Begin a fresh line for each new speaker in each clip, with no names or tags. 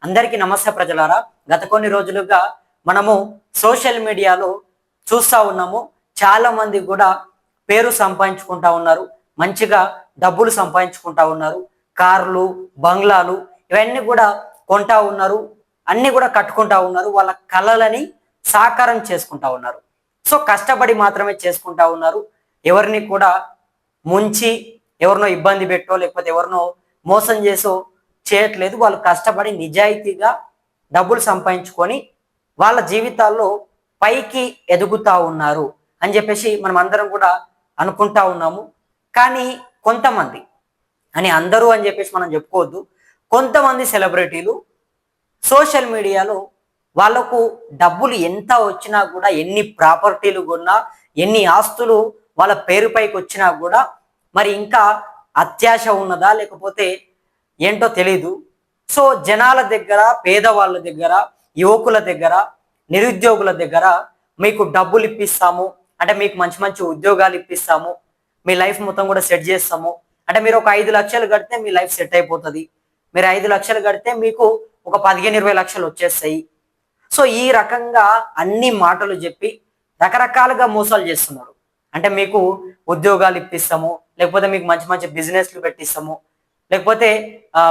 అందరికీ నమస్తే ప్రజలారా. గత కొన్ని రోజులుగా మనము సోషల్ మీడియాలో చూస్తూ ఉన్నాము. చాలా మంది కూడా పేరు సంపాదించుకుంటా ఉన్నారు, మంచిగా డబ్బులు సంపాదించుకుంటా ఉన్నారు, కార్లు బంగ్లాలు ఇవన్నీ కూడా కొంటా ఉన్నారు, అన్ని కూడా కట్టుకుంటా ఉన్నారు, వాళ్ళ కళలని సాకారం చేసుకుంటా ఉన్నారు. సో కష్టపడి మాత్రమే చేసుకుంటా ఉన్నారు. ఎవరిని కూడా ముంచి ఎవరినో ఇబ్బంది పెట్టో లేకపోతే ఎవరినో మోసం చేసో చేయట్లేదు. వాళ్ళు కష్టపడి నిజాయితీగా డబ్బులు సంపాదించుకొని వాళ్ళ జీవితాల్లో పైకి ఎదుగుతా ఉన్నారు అని చెప్పేసి మనం అందరం కూడా అనుకుంటా ఉన్నాము. కానీ కొంతమంది, అని అందరూ అని చెప్పేసి మనం చెప్పుకోవద్దు, కొంతమంది సెలబ్రిటీలు సోషల్ మీడియాలో వాళ్ళకు డబ్బులు ఎంత వచ్చినా కూడా, ఎన్ని ప్రాపర్టీలు కొన్నా, ఎన్ని ఆస్తులు వాళ్ళ పేరుపైకి వచ్చినా కూడా మరి ఇంకా అత్యాశ ఉన్నదా లేకపోతే ఏంటో తెలీదు. సో జనాల దగ్గర, పేదవాళ్ళ దగ్గర, యువకుల దగ్గర, నిరుద్యోగుల దగ్గర మీకు డబ్బులు ఇప్పిస్తాము అంటే, మీకు మంచి మంచి ఉద్యోగాలు ఇప్పిస్తాము, మీ లైఫ్ మొత్తం కూడా సెట్ చేస్తాము అంటే, మీరు ఒక 5 లక్షలు కడితే మీ లైఫ్ సెట్ అయిపోతుంది, మీరు 5 లక్షలు కడితే మీకు ఒక 15-20 లక్షలు వచ్చేస్తాయి. సో ఈ రకంగా అన్ని మాటలు చెప్పి రకరకాలుగా మోసాలు చేస్తున్నారు. అంటే మీకు ఉద్యోగాలు ఇప్పిస్తాము, లేకపోతే మీకు మంచి మంచి బిజినెస్లు పెట్టిస్తాము, లేకపోతే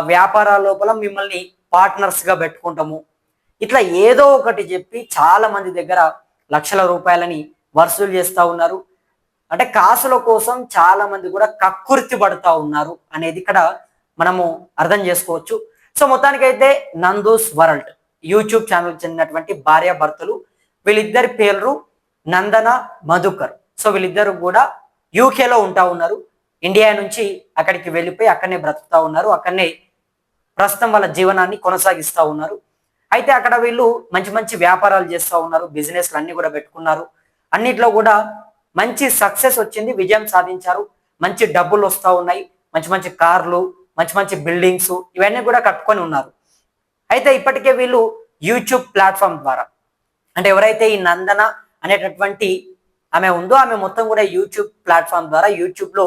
వ్యాపారాల లోపల మిమ్మల్ని పార్ట్నర్స్గా పెట్టుకుంటాము, ఇట్లా ఏదో ఒకటి చెప్పి చాలా మంది దగ్గర లక్షల రూపాయలని వసూలు చేస్తూ ఉన్నారు. అంటే కాసుల కోసం చాలా మంది కూడా కక్కుర్తి పడుతూ ఉన్నారు అనేది ఇక్కడ మనము అర్థం చేసుకోవచ్చు. సో మొత్తానికైతే నందూస్ వరల్డ్ యూట్యూబ్ ఛానల్ చెందినటువంటి భార్యాభర్తలు, వీళ్ళిద్దరి పేర్లు నందన, మధుకర్. సో వీళ్ళిద్దరు కూడా యూకేలో ఉంటా ఉన్నారు. ఇండియా నుంచి అక్కడికి వెళ్ళిపోయి అక్కడనే బ్రతుకుతా ఉన్నారు, అక్కడనే ప్రస్తుతం వాళ్ళ జీవనాన్ని కొనసాగిస్తూ ఉన్నారు. అయితే అక్కడ వీళ్ళు మంచి మంచి వ్యాపారాలు చేస్తూ ఉన్నారు, బిజినెస్లు అన్ని కూడా పెట్టుకున్నారు, అన్నిట్లో కూడా మంచి సక్సెస్ వచ్చింది, విజయం సాధించారు, మంచి డబ్బులు వస్తూ ఉన్నాయి, మంచి మంచి కార్లు, మంచి మంచి బిల్డింగ్స్ ఇవన్నీ కూడా కట్టుకొని ఉన్నారు. అయితే ఇప్పటికే వీళ్ళు యూట్యూబ్ ప్లాట్ఫామ్ ద్వారా, అంటే ఎవరైతే ఈ నందన అనేటటువంటి ఆమె ఉందో ఆమె మొత్తం కూడా యూట్యూబ్ ప్లాట్ఫామ్ ద్వారా యూట్యూబ్లో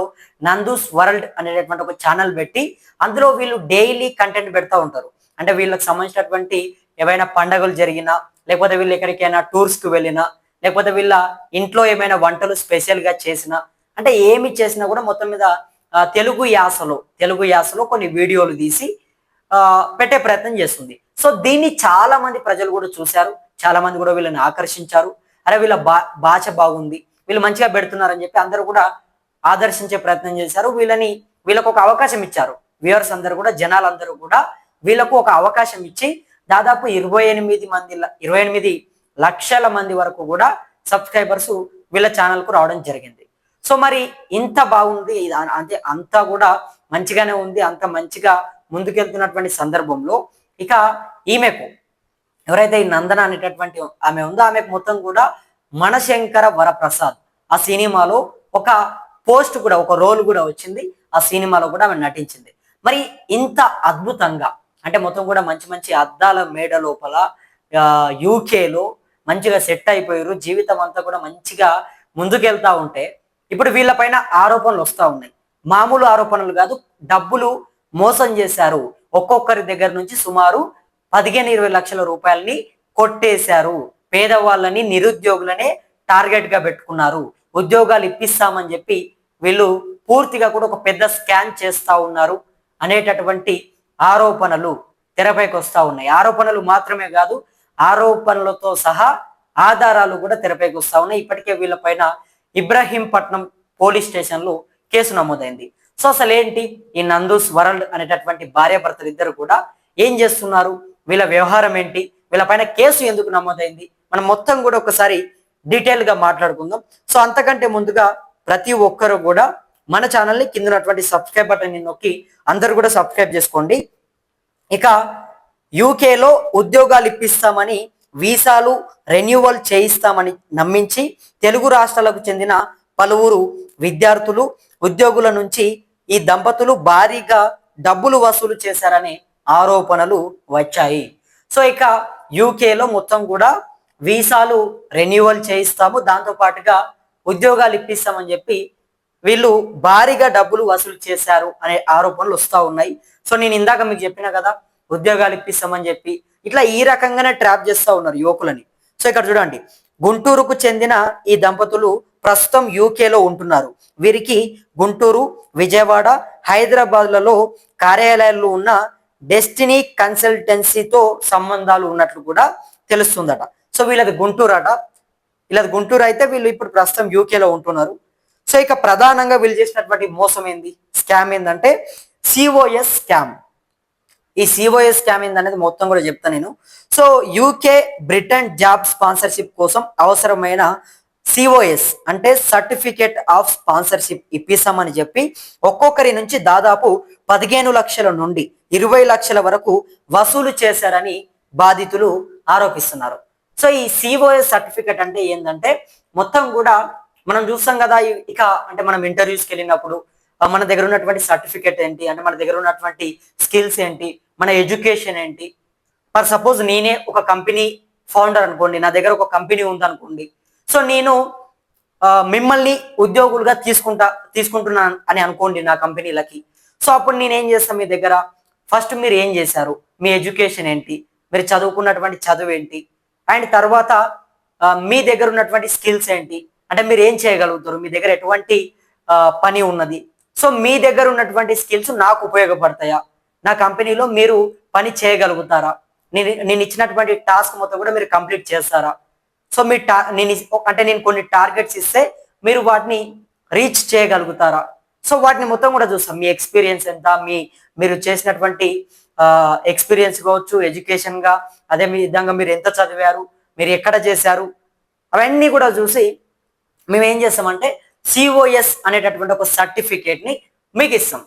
నందూస్ వరల్డ్ అనేటటువంటి ఒక ఛానల్ పెట్టి అందులో వీళ్ళు డైలీ కంటెంట్ పెడతా ఉంటారు. అంటే వీళ్ళకి సంబంధించినటువంటి ఏవైనా పండగలు జరిగినా, లేకపోతే వీళ్ళు ఎక్కడికైనా టూర్స్కి వెళ్ళినా, లేకపోతే వీళ్ళ ఇంట్లో ఏమైనా వంటలు స్పెషల్గా చేసినా, అంటే ఏమి చేసినా కూడా మొత్తం మీద తెలుగు యాసలో కొన్ని వీడియోలు తీసి పెట్టే ప్రయత్నం చేస్తుంది. సో దీన్ని చాలా మంది ప్రజలు కూడా చూశారు, చాలా మంది కూడా వీళ్ళని ఆకర్షించారు. అరే వీళ్ళ భాష బాగుంది, వీళ్ళు మంచిగా పెడుతున్నారని చెప్పి అందరూ కూడా ఆదర్శించే ప్రయత్నం చేశారు. వీళ్ళకు ఒక అవకాశం ఇచ్చారు. వ్యూవర్స్ అందరూ కూడా, జనాలందరూ కూడా వీళ్ళకు ఒక అవకాశం ఇచ్చి దాదాపు 28 లక్షల మంది వరకు కూడా సబ్స్క్రైబర్స్ వీళ్ళ ఛానల్కు రావడం జరిగింది. సో మరి ఇంత బాగుంది, అంటే అంతా కూడా మంచిగానే ఉంది, అంత మంచిగా ముందుకెళ్తున్నటువంటి సందర్భంలో ఇక ఈమెకు, ఎవరైతే ఈ నందన అనేటటువంటి ఆమె ఉందో ఆమెకు మొత్తం కూడా మనశంకర వరప్రసాద్ ఆ సినిమాలో ఒక పోస్ట్ కూడా, ఒక రోల్ కూడా వచ్చింది. ఆ సినిమాలో కూడా ఆమె నటించింది. మరి ఇంత అద్భుతంగా, అంటే మొత్తం కూడా మంచి మంచి అద్దాల మేడ లోపల యూకేలో మంచిగా సెట్ అయిపోయారు, జీవితం అంతా కూడా మంచిగా ముందుకెళ్తా ఉంటే ఇప్పుడు వీళ్ళపైన ఆరోపణలు వస్తూ ఉన్నాయి. మామూలు ఆరోపణలు కాదు, డబ్బులు మోసం చేశారు, ఒక్కొక్కరి దగ్గర నుంచి సుమారు 15-20 లక్షల రూపాయలని కొట్టేశారు, పేదవాళ్ళని, నిరుద్యోగులనే టార్గెట్ గా పెట్టుకున్నారు, ఉద్యోగాలు ఇప్పిస్తామని చెప్పి వీళ్ళు పూర్తిగా కూడా ఒక పెద్ద స్కామ్ చేస్తా ఉన్నారు అనేటటువంటి ఆరోపణలు తెరపైకి వస్తా ఉన్నాయి. ఆరోపణలు మాత్రమే కాదు, ఆరోపణలతో సహా ఆధారాలు కూడా తెరపైకి వస్తా ఉన్నాయి. ఇప్పటికే వీళ్ళపైన ఇబ్రహీంపట్నం పోలీస్ స్టేషన్లో కేసు నమోదైంది. సో అసలు ఏంటి ఈ నందూస్ వరల్డ్ అనేటటువంటి భార్యాభర్తలు ఇద్దరు కూడా ఏం చేస్తున్నారు, వీళ్ళ వ్యవహారం ఏంటి, వీళ్ళపైన కేసు ఎందుకు నమోదైంది, మనం మొత్తం కూడా ఒకసారి డీటెయిల్ గా మాట్లాడుకుందాం. సో అంతకంటే ముందుగా ప్రతి ఒక్కరు కూడా మన ఛానల్ని కింద ఉన్నటువంటి సబ్స్క్రైబ్ బటన్ నొక్కి అందరూ కూడా సబ్స్క్రైబ్ చేసుకోండి. ఇక యూకేలో ఉద్యోగాలు ఇప్పిస్తామని, వీసాలు రెన్యువల్ చేయిస్తామని నమ్మించి తెలుగు రాష్ట్రాలకు చెందిన పలువురు విద్యార్థులు, ఉద్యోగుల నుంచి ఈ దంపతులు భారీగా డబ్బులు వసూలు చేశారనే ఆరోపణలు వచ్చాయి. సో ఇక యూకేలో మొత్తం కూడా వీసాలు రెన్యువల్ చేయిస్తాము, దాంతో పాటుగా ఉద్యోగాలు ఇప్పిస్తామని చెప్పి వీళ్ళు భారీగా డబ్బులు వసూలు చేశారు అనే ఆరోపణలు వస్తూ ఉన్నాయి. సో నేను ఇందాక మీకు చెప్పిన కదా, ఉద్యోగాలు ఇప్పిస్తామని చెప్పి ఇట్లా ఈ రకంగానే ట్రాప్ చేస్తూ ఉన్నారు యువకులని. సో ఇక్కడ చూడండి, గుంటూరుకు చెందిన ఈ దంపతులు ప్రస్తుతం యూకేలో ఉంటున్నారు. వీరికి గుంటూరు, విజయవాడ, హైదరాబాద్లలో కార్యాలయాలు ఉన్న డెస్టినీ కన్సల్టెన్సీతో సంబంధాలు ఉన్నట్లు కూడా తెలుస్తుందట. సో వీళ్ళది గుంటూరు అట. వీళ్ళది గుంటూరు అయితే వీళ్ళు ఇప్పుడు ప్రస్తుతం యూకేలో ఉంటున్నారు. సో ఇక ప్రధానంగా వీళ్ళు చేసినటువంటి మోసం ఏంది, స్కామ్ ఏంటంటే సిఓఎస్ స్కామ్. ఈ సిఓఎస్ స్కామ్ ఏందనేది మొత్తం కూడా చెప్తాను నేను. So UK Britain job sponsorship కోసం అవసరమైన సిఓఎస్ అంటే సర్టిఫికేట్ ఆఫ్ స్పాన్సర్షిప్ ఇప్పిస్తామని చెప్పి ఒక్కొక్కరి నుంచి దాదాపు 15 లక్షల నుండి 20 లక్షల వరకు వసూలు చేశారని బాధితులు ఆరోపిస్తున్నారు. సో ఈ సిఓఎస్ సర్టిఫికేట్ అంటే ఏంటంటే మొత్తం కూడా మనం చూస్తాం కదా, ఇక అంటే మనం ఇంటర్వ్యూస్కి వెళ్ళినప్పుడు మన దగ్గర ఉన్నటువంటి సర్టిఫికేట్ ఏంటి, అంటే మన దగ్గర ఉన్నటువంటి స్కిల్స్ ఏంటి, మన ఎడ్యుకేషన్ ఏంటి. ఫర్ సపోజ్ నేనే ఒక కంపెనీ ఫౌండర్ అనుకోండి, నా దగ్గర ఒక కంపెనీ ఉందనుకోండి. సో నేను మిమ్మల్ని ఉద్యోగులుగా తీసుకుంటున్నాను అని అనుకోండి నా కంపెనీలకి. సో అప్పుడు నేను ఏం చేస్తాను, మీ దగ్గర ఫస్ట్ మీరు ఏం చేశారు, మీ ఎడ్యుకేషన్ ఏంటి, మీరు చదువుకున్నటువంటి చదువు ఏంటి, అండ్ తర్వాత మీ దగ్గర ఉన్నటువంటి స్కిల్స్ ఏంటి, అంటే మీరు ఏం చేయగలుగుతారు, మీ దగ్గర ఎటువంటి పని ఉన్నది. సో మీ దగ్గర ఉన్నటువంటి స్కిల్స్ నాకు ఉపయోగపడతాయా, నా కంపెనీలో మీరు పని చేయగలుగుతారా, నేను ఇచ్చినటువంటి టాస్క్ మొత్తం కూడా మీరు కంప్లీట్ చేస్తారా. సో మీ నేను కొన్ని టార్గెట్స్ ఇస్తే మీరు వాటిని రీచ్ చేయగలుగుతారా. సో వాటిని మొత్తం కూడా చూస్తాం. మీ ఎక్స్పీరియన్స్ ఎంత, మీరు చేసినటువంటి ఎక్స్పీరియన్స్ కావచ్చు, ఎడ్యుకేషన్ గా, అదే విధంగా మీరు ఎంత చదివారు, మీరు ఎక్కడ చేశారు, అవన్నీ కూడా చూసి మేము ఏం చేస్తామంటే సిఓఎస్ అనేటటువంటి ఒక సర్టిఫికేట్ ని మీకు ఇస్తాం.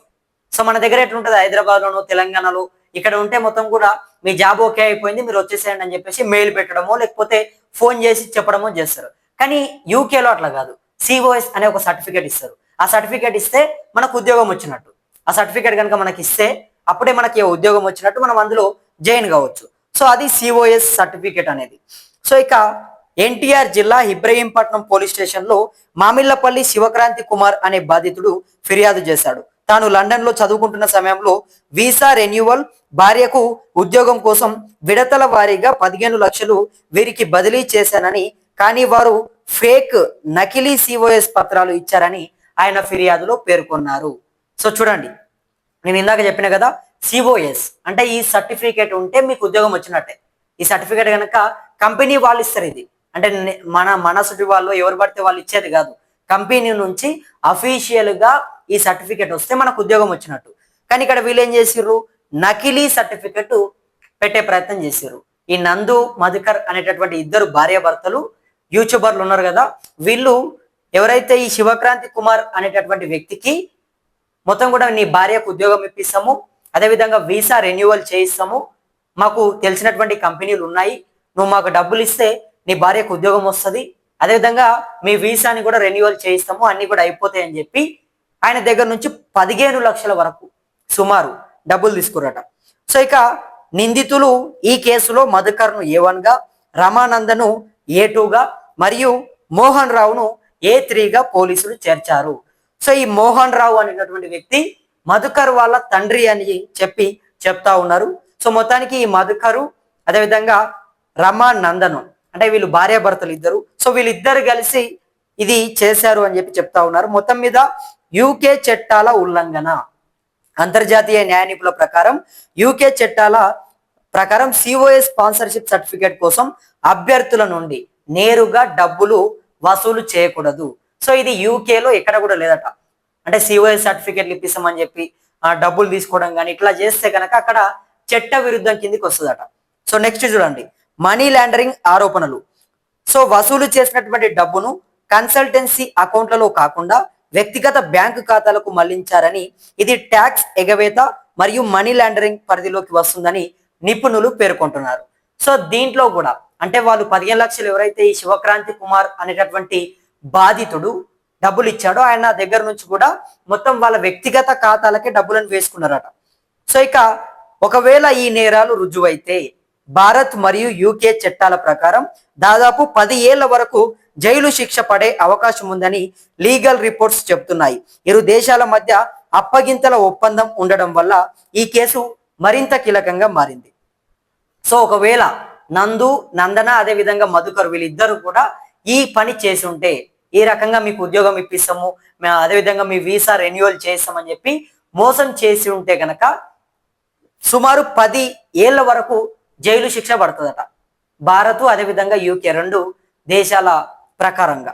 సో మన దగ్గర ఎట్లుంటుంది, హైదరాబాద్లోనో తెలంగాణలో ఇక్కడ ఉంటే మొత్తం కూడా మీ జాబ్ ఓకే అయిపోయింది మీరు వచ్చేసేయండి అని చెప్పేసి మెయిల్ పెట్టడమో లేకపోతే ఫోన్ చేసి చెప్పడమో చేస్తారు. కానీ యూకేలో అట్లా కాదు. సిఓఎస్ అనే ఒక సర్టిఫికేట్ ఇస్తారు. ఆ సర్టిఫికేట్ ఇస్తే మనకు ఉద్యోగం వచ్చినట్టు. ఆ సర్టిఫికేట్ కనుక మనకి ఇస్తే అప్పుడే మనకి ఉద్యోగం వచ్చినట్టు, మనం అందులో జాయిన్ కావచ్చు. సో అది సిఓఎస్ సర్టిఫికేట్ అనేది. సో ఇక ఎన్టీఆర్ జిల్లా ఇబ్రహీంపట్నం పోలీస్ స్టేషన్ లో మామిళ్లపల్లి శివక్రాంతి కుమార్ అనే బాధితుడు ఫిర్యాదు చేశాడు. తాను లండన్ లో చదువుకుంటున్న సమయంలో వీసా రెన్యువల్, భార్యకు ఉద్యోగం కోసం విడతల వారీగా 15 లక్షలు వీరికి బదిలీ చేశానని, కానీ వారు ఫేక్ నకిలీ సిఓఎస్ పత్రాలు ఇచ్చారని ఆయన ఫిర్యాదులో పేర్కొన్నారు. సో చూడండి, నేను ఇందాక చెప్పిన కదా, సిఓఎస్ అంటే ఈ సర్టిఫికేట్ ఉంటే మీకు ఉద్యోగం వచ్చినట్టే. ఈ సర్టిఫికేట్ కనుక కంపెనీ వాళ్ళు ఇస్తారు. ఇది అంటే మనసుటి వాళ్ళు ఎవరు పడితే వాళ్ళు ఇచ్చేది కాదు. కంపెనీ నుంచి అఫీషియల్ గా ఈ సర్టిఫికేట్ వస్తే మనకు ఉద్యోగం వచ్చినట్టు. కానీ ఇక్కడ వీళ్ళు ఏం చేసిర్రు, నకిలీ సర్టిఫికెట్ పెట్టే ప్రయత్నం చేసిర్రు. ఈ నందు, మధుకర్ అనేటటువంటి ఇద్దరు భార్యాభర్తలు యూట్యూబర్లు ఉన్నారు కదా, వీళ్ళు ఎవరైతే ఈ శివక్రాంతి కుమార్ అనేటటువంటి వ్యక్తికి మొత్తం కూడా నీ భార్యకు ఉద్యోగం ఇప్పిస్తాము, అదేవిధంగా వీసా రెన్యువల్ చేయిస్తాము, మాకు తెలిసినటువంటి కంపెనీలు ఉన్నాయి, నువ్వు మాకు డబ్బులు ఇస్తే నీ భార్యకు ఉద్యోగం వస్తుంది, అదేవిధంగా మీ వీసాని కూడా రెన్యువల్ చేయిస్తాము, అన్ని కూడా అయిపోతాయి అని చెప్పి ఆయన దగ్గర నుంచి 15 లక్షల వరకు సుమారు డబ్బులు తీసుకురట. సో ఇక నిందితులు ఈ కేసులో మధుకర్ను A1 గా, రమానందను A2 గా మరియు మోహన్ రావును A3 గా పోలీసులు చేర్చారు. సో ఈ మోహన్ రావు అనేటటువంటి వ్యక్తి మధుకర్ వాళ్ళ తండ్రి అని చెప్తా ఉన్నారు. సో మొత్తానికి ఈ మధుకరు అదేవిధంగా రమానందను అంటే వీళ్ళు భార్యాభర్తలు ఇద్దరు. సో వీళ్ళిద్దరు కలిసి ఇది చేశారు అని చెప్తా ఉన్నారు. మొత్తం మీద యూకే చట్టాల ఉల్లంఘన, అంతర్జాతీయ న్యాయ నిపుణుల ప్రకారం యూకే చట్టాల ప్రకారం సిఓఎస్ స్పాన్సర్షిప్ సర్టిఫికేట్ కోసం అభ్యర్థుల నుండి నేరుగా డబ్బులు వసూలు చేయకూడదు. సో ఇది యూకేలో ఎక్కడ కూడా లేదట. అంటే సిఓఎస్ సర్టిఫికేట్లు ఇప్పిస్తామని చెప్పి డబ్బులు తీసుకోవడం కానీ ఇట్లా చేస్తే కనుక అక్కడ చట్ట విరుద్ధం కిందికి వస్తుందట. సో నెక్స్ట్ చూడండి, మనీ లాండరింగ్ ఆరోపణలు. సో వసూలు చేసినటువంటి డబ్బును కన్సల్టెన్సీ అకౌంట్లలో కాకుండా వ్యక్తిగత బ్యాంకు ఖాతాలకు మళ్లించారని, ఇది ట్యాక్స్ ఎగవేత మరియు మనీ లాండరింగ్ పరిధిలోకి వస్తుందని నిపుణులు పేర్కొంటున్నారు. సో దీంట్లో కూడా అంటే వాళ్ళు 15 లక్షలు ఎవరైతే ఈ శివక్రాంతి కుమార్ అనేటటువంటి బాధితుడు డబ్బులు ఇచ్చాడో ఆయన దగ్గర నుంచి కూడా మొత్తం వాళ్ళ వ్యక్తిగత ఖాతాలకే డబ్బులను వేసుకున్నారట. సో ఇక ఒకవేళ ఈ నేరాలు రుజువైతే భారత్ మరియు యూకే చట్టాల ప్రకారం దాదాపు 10 ఏళ్ల వరకు జైలు శిక్ష పడే అవకాశం ఉందని లీగల్ రిపోర్ట్స్ చెప్తున్నాయి. ఇరు దేశాల మధ్య అప్పగింతల ఒప్పందం ఉండడం వల్ల ఈ కేసు మరింత కీలకంగా మారింది. సో ఒకవేళ నందు, నందన అదేవిధంగా మధుకర్ వీళ్ళిద్దరూ కూడా ఈ పని చేసి ఉంటే, ఈ రకంగా మీకు ఉద్యోగం ఇప్పిస్తాము, అదేవిధంగా మీ వీసా రెన్యువల్ చేస్తామని చెప్పి మోసం చేసి ఉంటే గనక సుమారు 10 ఏళ్ల వరకు జైలు శిక్ష పడుతుందట. భారత్ అదేవిధంగా యూకే 2 దేశాల ప్రకారంగా.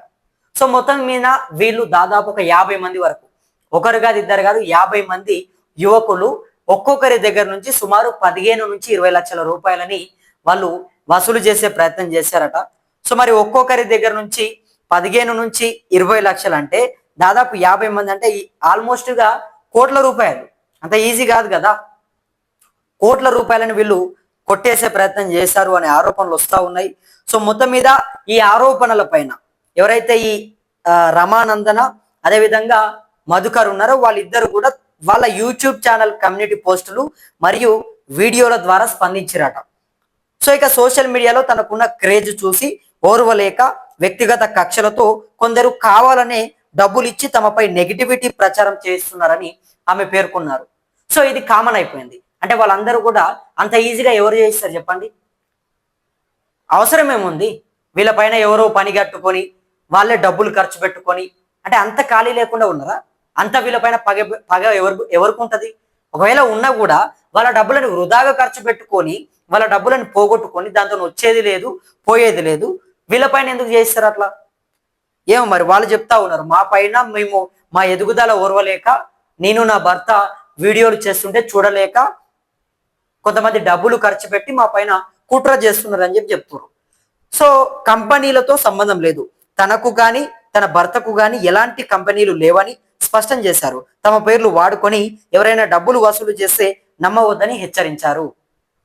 సో మొత్తం మీద వీళ్ళు దాదాపు ఒక 50 మంది వరకు, ఒకరు కాదు ఇద్దరు కాదు 50 మంది యువకులు ఒక్కొక్కరి దగ్గర నుంచి సుమారు 15 నుంచి 20 లక్షల రూపాయలని వాళ్ళు వసూలు చేసే ప్రయత్నం చేశారట. సో మరి ఒక్కొక్కరి దగ్గర నుంచి 15 నుంచి 20 లక్షలు అంటే దాదాపు 50 మంది అంటే ఆల్మోస్ట్ గా కోట్ల రూపాయలు. అంత ఈజీ కాదు కదా. కోట్ల రూపాయలను వీళ్ళు కొట్టేసే ప్రయత్నం చేశారు అనే ఆరోపణలు వస్తూ ఉన్నాయి. సో మొత్తం మీద ఈ ఆరోపణల పైన ఎవరైతే ఈ రమానందన అదేవిధంగా మధుకర్ ఉన్నారో వాళ్ళిద్దరు కూడా వాళ్ళ యూట్యూబ్ ఛానల్ కమ్యూనిటీ పోస్టులు మరియు వీడియోల ద్వారా స్పందించారట. సో ఇక సోషల్ మీడియాలో తనకున్న క్రేజ్ చూసి ఓర్వలేక వ్యక్తిగత కక్షలతో కొందరు కావాలనే డబ్బులు ఇచ్చి తమపై నెగిటివిటీ ప్రచారం చేస్తున్నారని ఆమె పేర్కొన్నారు. సో ఇది కామన్ అయిపోయింది. అంటే వాళ్ళందరూ కూడా అంత ఈజీగా ఎవరు చేస్తారు చెప్పండి? అవసరం ఏముంది? వీళ్ళపైన ఎవరో పని కట్టుకొని వాళ్ళే డబ్బులు ఖర్చు పెట్టుకొని, అంటే అంత ఖాళీ లేకుండా ఉన్నారా? అంత వీళ్ళపైన పగ ఎవరికి ఉంటది? ఒకవేళ ఉన్నా కూడా వాళ్ళ డబ్బులను వృధాగా ఖర్చు పెట్టుకొని వాళ్ళ డబ్బులను పోగొట్టుకొని దాంతో వచ్చేది లేదు, పోయేది లేదు. వీళ్ళపైన ఎందుకు చేస్తారు అట్లా? ఏమో మరి వాళ్ళు చెప్తా ఉన్నారు, మా పైన మేము మా ఎదుగుదల ఓర్వలేక, నేను నా భర్త వీడియోలు చేస్తుంటే చూడలేక కొంతమంది డబ్బులు ఖర్చు పెట్టి మా పైన కుట్ర చేస్తున్నారు అని చెప్తున్నారు. సో కంపెనీలతో సంబంధం లేదు, తనకు కానీ తన భర్తకు కానీ ఎలాంటి కంపెనీలు లేవని స్పష్టం చేశారు. తమ పేర్లు వాడుకొని ఎవరైనా డబ్బులు వసూలు చేస్తే నమ్మవద్దని హెచ్చరించారు.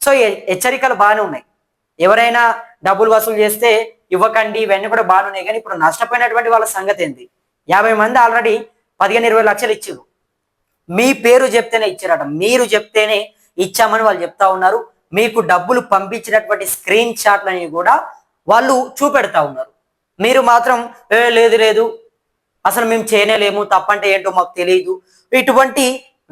సో హెచ్చరికలు బాగానే ఉన్నాయి. ఎవరైనా డబ్బులు వసూలు చేస్తే ఇవ్వకండి, ఇవన్నీ కూడా బాగానే ఉన్నాయి. కానీ ఇప్పుడు నష్టపోయినటువంటి వాళ్ళ సంగతి ఏంది? 50 మంది ఆల్రెడీ 15-20 లక్షలు ఇచ్చారు. మీ పేరు చెప్తేనే ఇచ్చారట, మీరు చెప్తేనే ఇచ్చామని వాళ్ళు చెప్తా ఉన్నారు. మీకు డబ్బులు పంపించినటువంటి స్క్రీన్ షాట్లని కూడా వాళ్ళు చూపెడతా ఉన్నారు. మీరు మాత్రం లేదు లేదు అసలు మేము చేయలేము, తప్పంటే ఏంటో మాకు తెలియదు, ఇటువంటి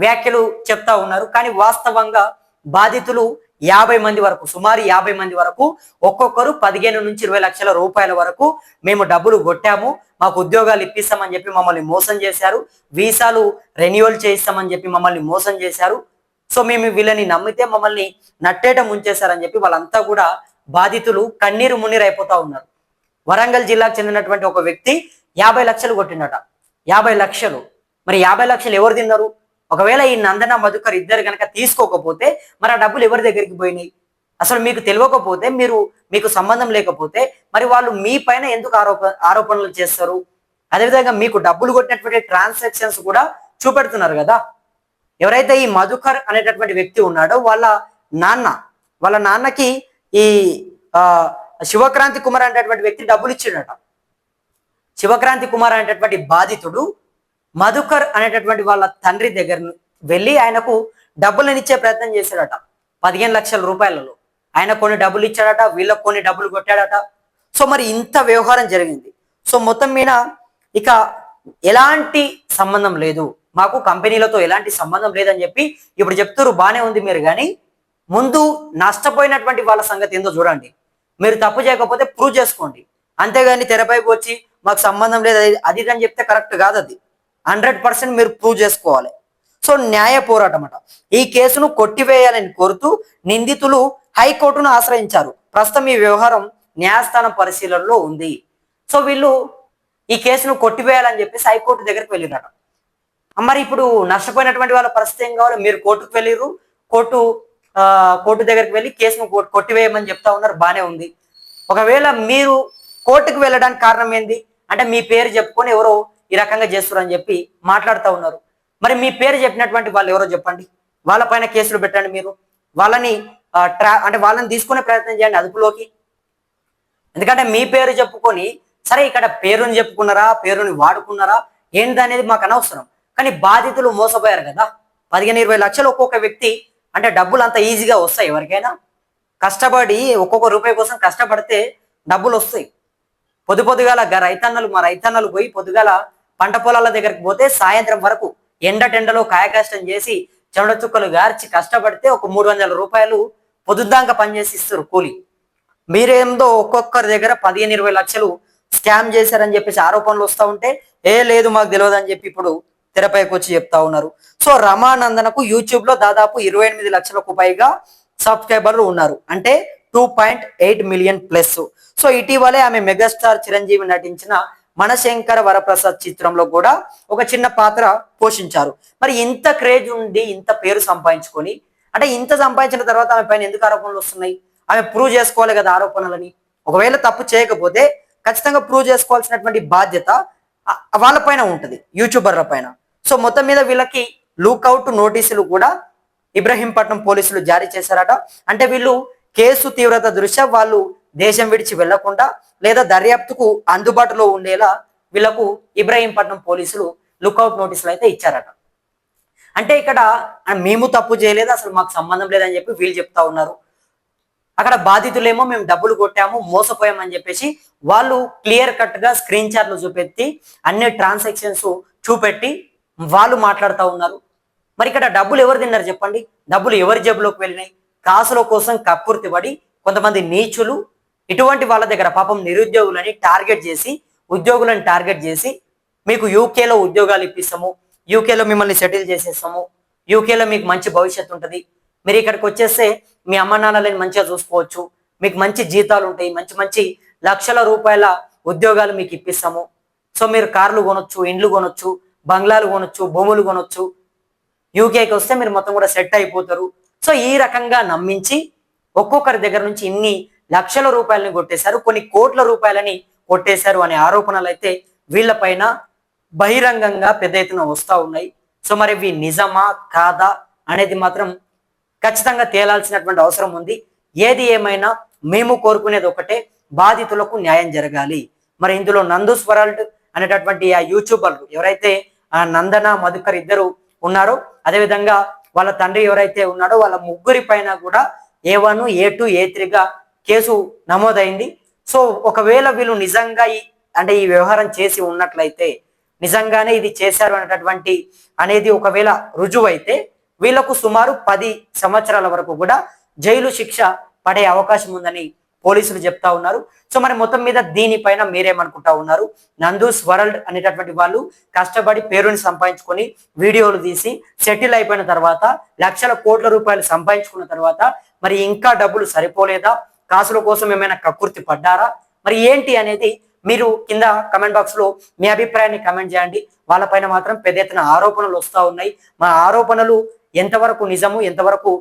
వ్యాఖ్యలు చెప్తా ఉన్నారు. కానీ వాస్తవంగా బాధితులు 50 మంది వరకు, సుమారు 50 మంది వరకు ఒక్కొక్కరు 15 నుంచి 20 లక్షల రూపాయల వరకు మేము డబ్బులు కొట్టాము, మాకు ఉద్యోగాలు ఇప్పిస్తామని చెప్పి మమ్మల్ని మోసం చేశారు, వీసాలు రెన్యువల్ చేయిస్తామని చెప్పి మమ్మల్ని మోసం చేశారు. సో మేము వీళ్ళని నమ్మితే మమ్మల్ని నట్టేట ముంచేశారని చెప్పి వాళ్ళంతా కూడా బాధితులు కన్నీరు మున్నీరు అయిపోతా ఉన్నారు. వరంగల్ జిల్లాకు చెందినటువంటి ఒక వ్యక్తి 50 లక్షలు కొట్టిండట. 50 లక్షలు. మరి 50 లక్షలు ఎవరు తిన్నారు? ఒకవేళ ఈ నందన మధుకర్ ఇద్దరు కనుక తీసుకోకపోతే మరి ఆ డబ్బులు ఎవరి దగ్గరికి పోయినాయి? అసలు మీకు తెలియకపోతే, మీకు సంబంధం లేకపోతే మరి వాళ్ళు మీ పైన ఎందుకు ఆరోపణలు చేస్తారు? అదేవిధంగా మీకు డబ్బులు కొట్టినటువంటి ట్రాన్సాక్షన్స్ కూడా చూపెడుతున్నారు కదా. ఎవరైతే ఈ మధుకర్ అనేటటువంటి వ్యక్తి ఉన్నాడో వాళ్ళ నాన్నకి ఈ శివక్రాంతి కుమార్ అనేటటువంటి వ్యక్తి డబ్బులు ఇచ్చిండట. శివక్రాంతి కుమార్ అనేటటువంటి బాధితుడు మధుకర్ అనేటటువంటి వాళ్ళ తండ్రి దగ్గర వెళ్ళి ఆయనకు డబ్బులను ఇచ్చే ప్రయత్నం చేశాడట. 15 లక్షల రూపాయలలో ఆయన కొన్ని డబ్బులు ఇచ్చాడట, వీళ్ళకు కొన్ని డబ్బులు కొట్టాడట. సో మరి ఇంత వ్యవహారం జరిగింది. సో మొత్తం మీద ఇక ఎలాంటి సంబంధం లేదు, మాకు కంపెనీలతో ఎలాంటి సంబంధం లేదని చెప్పి ఇప్పుడు చెప్తారు. బానే ఉంది మీరు, కానీ ముందు నష్టపోయినటువంటి వాళ్ళ సంగతి ఏందో చూడండి. మీరు తప్పు చేయకపోతే ప్రూవ్ చేసుకోండి, అంతేగాని తెరపైకి వచ్చి మాకు సంబంధం లేదు అది అని చెప్తే కరెక్ట్ కాదు. అది 100% మీరు ప్రూవ్ చేసుకోవాలి. సో న్యాయ పోరాటం అట. ఈ కేసును కొట్టివేయాలని కోరుతూ నిందితులు హైకోర్టును ఆశ్రయించారు. ప్రస్తుతం ఈ వ్యవహారం న్యాయస్థానం పరిశీలనలో ఉంది. సో వీళ్ళు ఈ కేసును కొట్టివేయాలని చెప్పేసి హైకోర్టు దగ్గరికి వెళ్ళిరట. మరి ఇప్పుడు నష్టపోయినటువంటి వాళ్ళ పరిస్థితి ఏం కావాలి? మీరు కోర్టుకు వెళ్ళిర్రు, కోర్టు దగ్గరికి వెళ్ళి కేసును కొట్టివేయమని చెప్తా ఉన్నారు. బానే ఉంది. ఒకవేళ మీరు కోర్టుకు వెళ్ళడానికి కారణం ఏంది అంటే మీ పేరు చెప్పుకొని ఎవరో ఈ రకంగా చేస్తారు అని చెప్పి మాట్లాడుతూ ఉన్నారు. మరి మీ పేరు చెప్పినటువంటి వాళ్ళు ఎవరో చెప్పండి, వాళ్ళపైన కేసులు పెట్టండి. మీరు వాళ్ళని వాళ్ళని తీసుకునే ప్రయత్నం చేయండి అదుపులోకి. ఎందుకంటే మీ పేరు చెప్పుకొని, సరే ఇక్కడ పేరుని చెప్పుకున్నారా, పేరుని వాడుకున్నారా ఏంటనేది మాకు అనవసరం. కానీ బాధితులు మోసపోయారు కదా. 15-20 లక్షలు ఒక్కొక్క వ్యక్తి అంటే డబ్బులు అంత ఈజీగా వస్తాయి ఎవరికైనా? కష్టపడి ఒక్కొక్క రూపాయి కోసం కష్టపడితే డబ్బులు వస్తాయి. పొద్దుగాల మా రైతన్నలు పోయి పొద్దుగాల పంట పొలాల దగ్గరికి పోతే సాయంత్రం వరకు ఎండటెండలో కాయకష్టం చేసి చెమట చుక్కలు గార్చి కష్టపడితే ఒక 300 రూపాయలు పొద్దుదాకా పనిచేసి ఇస్తారు కూలి. మీరేందో ఒక్కొక్కరి దగ్గర 15-20 లక్షలు స్కామ్ చేశారని చెప్పేసి ఆరోపణలు వస్తూ ఉంటే లేదు మాకు తెలియదు అని చెప్పి ఇప్పుడు తెరపైకి వచ్చి చెప్తా ఉన్నారు. సో రమానందనకు యూట్యూబ్ లో దాదాపు 28 లక్షలకు పైగా సబ్స్క్రైబర్లు ఉన్నారు, అంటే 2.8 మిలియన్ ప్లస్. సో ఇటీవలే ఆమె మెగాస్టార్ చిరంజీవి నటించిన మనశంకర వరప్రసాద్ చిత్రంలో కూడా ఒక చిన్న పాత్ర పోషించారు. మరి ఇంత క్రేజ్ ఉండి ఇంత పేరు సంపాదించుకొని, అంటే ఇంత సంపాదించిన తర్వాత ఆమె పైన ఎందుకు ఆరోపణలు వస్తున్నాయి? ఆమె ప్రూవ్ చేసుకోవాలి కదా ఆరోపణలని. ఒకవేళ తప్పు చేయకపోతే ఖచ్చితంగా ప్రూవ్ చేసుకోవాల్సినటువంటి బాధ్యత వాళ్ళ పైన ఉంటుంది, యూట్యూబర్ల పైన. సో మొత్తం మీద వీళ్ళకి లుక్అవుట్ నోటీసులు కూడా ఇబ్రహీంపట్నం పోలీసులు జారీ చేశారట. అంటే వీళ్ళు కేసు తీవ్రత దృష్ట్యా వాళ్ళు దేశం విడిచి వెళ్లకుండా లేదా దర్యాప్తుకు అందుబాటులో ఉండేలా వీళ్ళకు ఇబ్రహీంపట్నం పోలీసులు లుక్అవుట్ నోటీసులు అయితే ఇచ్చారట. అంటే ఇక్కడ మేము తప్పు చేయలేదు, అసలు మాకు సంబంధం లేదని చెప్పి వీళ్ళు చెప్తా ఉన్నారు. అక్కడ బాధితులేమో మేము డబ్బులు కొట్టాము, మోసపోయామని చెప్పేసి వాళ్ళు క్లియర్ కట్ గా స్క్రీన్ షాట్లు చూపెట్టి అన్ని ట్రాన్సాక్షన్స్ చూపెట్టి వాళ్ళు మాట్లాడుతూ ఉన్నారు. మరి ఇక్కడ డబ్బులు ఎవరు తిన్నారు చెప్పండి? డబ్బులు ఎవరి జేబులోకి వెళ్ళినాయి? కాసుల కోసం కక్కుర్తి పడి కొంతమంది నీచులు ఇటువంటి వాళ్ళ దగ్గర పాపం నిరుద్యోగులని టార్గెట్ చేసి, ఉద్యోగులను టార్గెట్ చేసి మీకు యూకేలో ఉద్యోగాలు ఇప్పిస్తాము, యూకేలో మిమ్మల్ని సెటిల్ చేసేస్తాము, యూకేలో మీకు మంచి భవిష్యత్తు ఉంటుంది, మీరు ఇక్కడికి వచ్చేస్తే మీ అమ్మ నాన్నలని మంచిగా చూసుకోవచ్చు, మీకు మంచి జీతాలు ఉంటాయి, మంచి మంచి లక్షల రూపాయల ఉద్యోగాలు మీకు ఇప్పిస్తాము, సో మీరు కార్లు కొనొచ్చు, ఇండ్లు కొనొచ్చు, బంగ్లాలు కొనొచ్చు, భూములు కొనొచ్చు, యూకేకి వస్తే మీరు మొత్తం కూడా సెట్ అయిపోతారు. సో ఈ రకంగా నమ్మించి ఒక్కొక్కరి దగ్గర నుంచి ఇన్ని లక్షల రూపాయలని కొట్టేశారు, కొన్ని కోట్ల రూపాయలని కొట్టేశారు అనే ఆరోపణలు అయితే వీళ్ళపైన బహిరంగంగా పెద్ద ఎత్తున వస్తూ ఉన్నాయి. సో మరి ఇవి నిజమా కాదా అనేది మాత్రం ఖచ్చితంగా తేలాల్సినటువంటి అవసరం ఉంది. ఏది ఏమైనా మేము కోరుకునేది ఒకటే, బాధితులకు న్యాయం జరగాలి. మరి ఇందులో నందూస్ వరల్డ్ అనేటటువంటి ఆ యూట్యూబర్లు ఎవరైతే నందన మధుకర్ ఇద్దరు ఉన్నారో, అదేవిధంగా వాళ్ళ తండ్రి ఎవరైతే ఉన్నాడో వాళ్ళ ముగ్గురి పైన కూడా A1, A2, A3గా కేసు నమోదైంది. సో ఒకవేళ వీళ్ళు నిజంగా ఈ వ్యవహారం చేసి ఉన్నట్లయితే, నిజంగానే ఇది చేశారు అనేటటువంటి అనేది ఒకవేళ రుజువు అయితే వీళ్ళకు సుమారు 10 సంవత్సరాల వరకు కూడా జైలు శిక్ష పడే అవకాశం ఉందని పోలీసులు చెప్తా ఉన్నారు. సో మరి మొత్తం మీద దీనిపైన మీరేమనుకుంటా ఉన్నారు? నందూస్ వరల్డ్ అనేటటువంటి వాళ్ళు కష్టపడి పేరుని సంపాదించుకొని వీడియోలు తీసి సెటిల్ అయిపోయిన తర్వాత లక్షల కోట్ల రూపాయలు సంపాదించుకున్న తర్వాత మరి ఇంకా డబ్బులు సరిపోలేదా? కాసుల కోసం ఏమైనా కక్కుర్తి పడ్డారా? మరి ఏంటి అనేది మీరు కింద కమెంట్ బాక్స్ లో మీ అభిప్రాయాన్ని కమెంట్ చేయండి. వాళ్ళపైన మాత్రం పెద్ద ఎత్తున ఆరోపణలు వస్తూ ఉన్నాయి. మా ఆరోపణలు ఎంతవరకు నిజము, ఎంతవరకు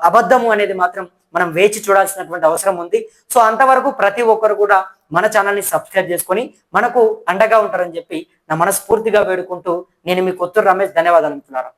అబద్ధము అనేది మాత్రం మనం వేచి చూడాల్సినటువంటి అవసరం ఉంది. సో అంతవరకు ప్రతి ఒక్కరు కూడా మన ఛానల్ని సబ్స్క్రైబ్ చేసుకొని మనకు అండగా ఉంటారని చెప్పి నా మనస్ఫూర్తిగా వేడుకుంటూ నేను మీ కొత్తూరు రమేష్ ధన్యవాదాలు అంటున్నాను.